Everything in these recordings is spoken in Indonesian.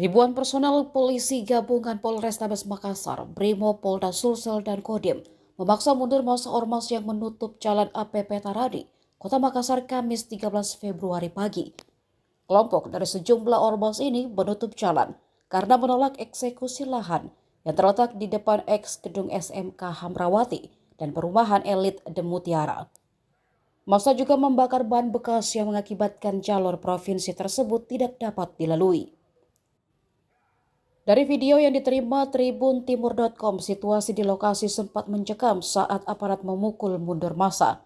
Ribuan personel polisi gabungan Polrestabes Makassar, Brimo, Polda Sulsel, dan Kodim memaksa mundur masa ormas yang menutup jalan APP Taradi, Kota Makassar, Kamis 13 Februari pagi. Kelompok dari sejumlah ormas ini menutup jalan karena menolak eksekusi lahan yang terletak di depan eks gedung SMK Hamrawati dan perumahan elit The Mutiara. Massa juga membakar ban bekas yang mengakibatkan jalur provinsi tersebut tidak dapat dilalui. Dari video yang diterima tribuntimur.com, situasi di lokasi sempat mencekam saat aparat memukul mundur massa.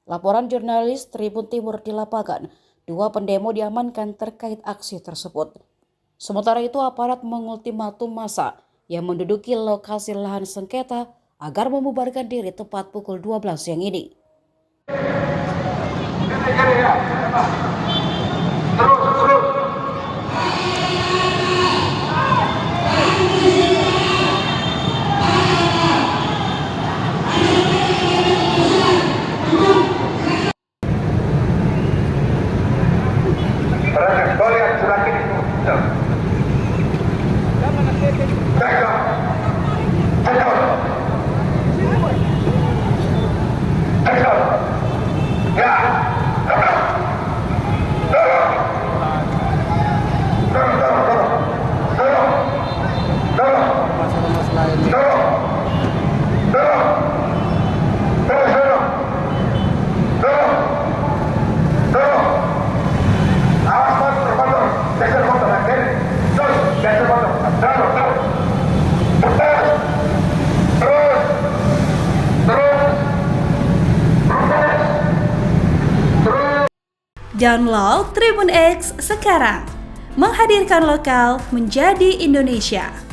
Laporan jurnalis Tribun Timur di lapangan, 2 pendemo diamankan terkait aksi tersebut. Sementara itu aparat mengultimatum massa yang menduduki lokasi lahan sengketa agar membubarkan diri tepat pukul 12 siang ini. Download Tribun X sekarang, menghadirkan lokal menjadi Indonesia.